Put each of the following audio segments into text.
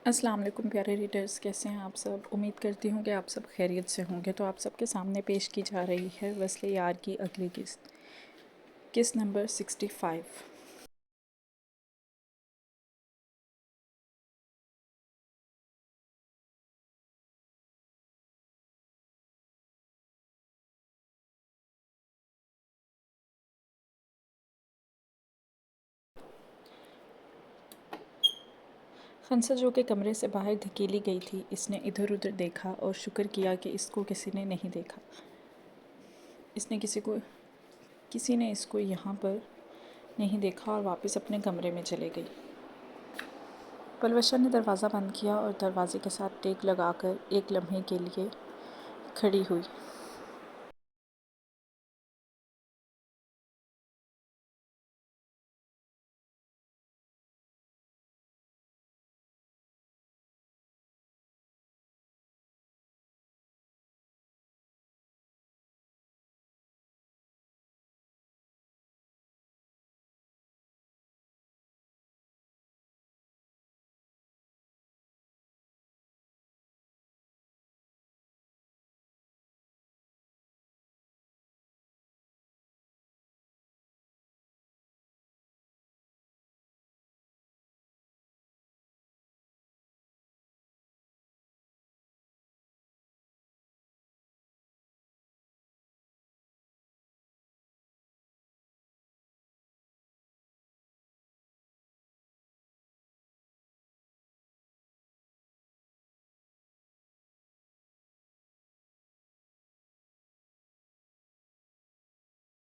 अस्सलाम वालेकुम प्यारे रीडर्स, कैसे हैं आप सब। उम्मीद करती हूँ कि आप सब खैरियत से होंगे। तो आप सबके सामने पेश की जा रही है वस्ले यार की अगली किस्त नंबर 65। खंसा जो कि कमरे से बाहर धकेली गई थी, इसने इधर उधर देखा और शुक्र किया कि इसको किसी ने नहीं देखा। किसी ने इसको यहाँ पर नहीं देखा और वापस अपने कमरे में चले गई। पलवशा ने दरवाज़ा बंद किया और दरवाजे के साथ टेक लगाकर एक लम्हे के लिए खड़ी हुई।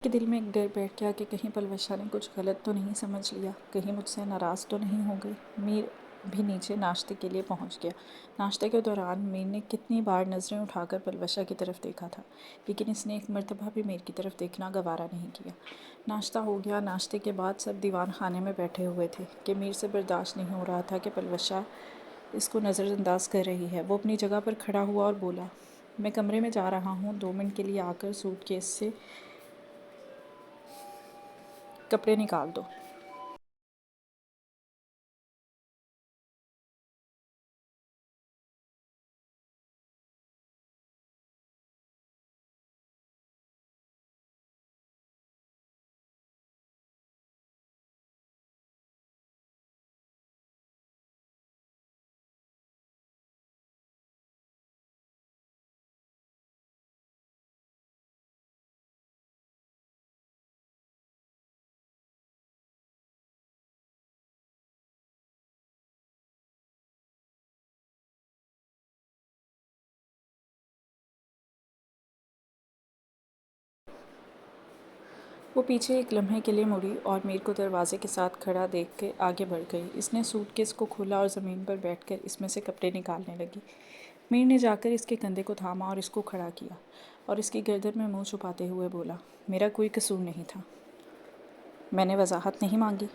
के दिल में एक डर बैठ गया कि कहीं पलवशा ने कुछ गलत तो नहीं समझ लिया, कहीं मुझसे नाराज़ तो नहीं हो गई। मीर भी नीचे नाश्ते के लिए पहुंच गया। नाश्ते के दौरान मीर ने कितनी बार नज़रें उठाकर पलवशा की तरफ देखा था, लेकिन इसने एक मर्तबा भी मीर की तरफ देखना गवारा नहीं किया। नाश्ता हो गया। नाश्ते के बाद सब दीवान खाने में बैठे हुए थे कि मीर से बर्दाश्त नहीं हो रहा था कि पलवशा इसको नज़रअंदाज कर रही है। वो अपनी जगह पर खड़ा हुआ और बोला, मैं कमरे में जा रहा हूँ, 2 मिनट के लिए आकर सूटकेस से कपड़े निकाल दो। वो पीछे एक लम्हे के लिए मुड़ी और मीर को दरवाजे के साथ खड़ा देख के आगे बढ़ गई। इसने सूटकेस को खोला और ज़मीन पर बैठकर इसमें से कपड़े निकालने लगी। मीर ने जाकर इसके कंधे को थामा और इसको खड़ा किया और इसकी गर्दन में मुंह छुपाते हुए बोला, मेरा कोई कसूर नहीं था, मैंने वजाहत नहीं मांगी।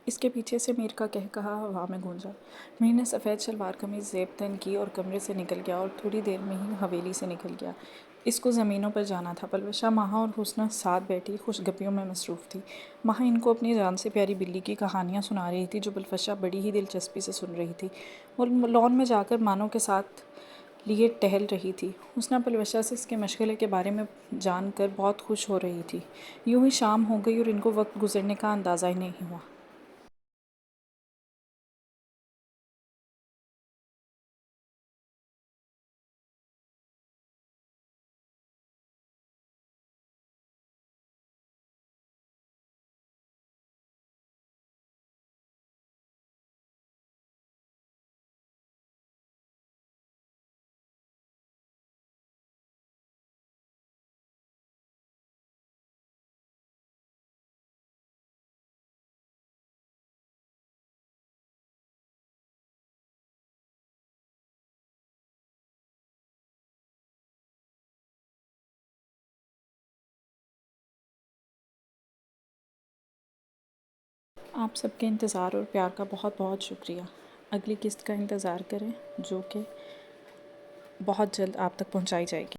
इसके पीछे से मीर का कहकहा हवा में गूंजा। मीर ने सफ़ेद शलवार कमीज़ ज़ेब तन की और कमरे से निकल गया और थोड़ी देर में ही हवेली से निकल गया। इसको ज़मीनों पर जाना था। पलवशा, माहा और हुस्ना साथ बैठी खुशगपियों में मसरूफ़ थी। माहा इनको अपनी जान से प्यारी बिल्ली की कहानियाँ सुना रही थी जो पलवशा बड़ी ही दिलचस्पी से सुन रही थी। वो लॉन में जाकर मानो के साथ लिए टहल रही थी। हुस्ना पलवशा से इसके मशगले के बारे में जानकर बहुत खुश हो रही थी। यूं ही शाम हो गई और इनको वक्त गुजरने का अंदाज़ा ही नहीं हुआ। आप सबके इंतज़ार और प्यार का बहुत बहुत शुक्रिया। अगली किस्त का इंतज़ार करें जो कि बहुत जल्द आप तक पहुंचाई जाएगी।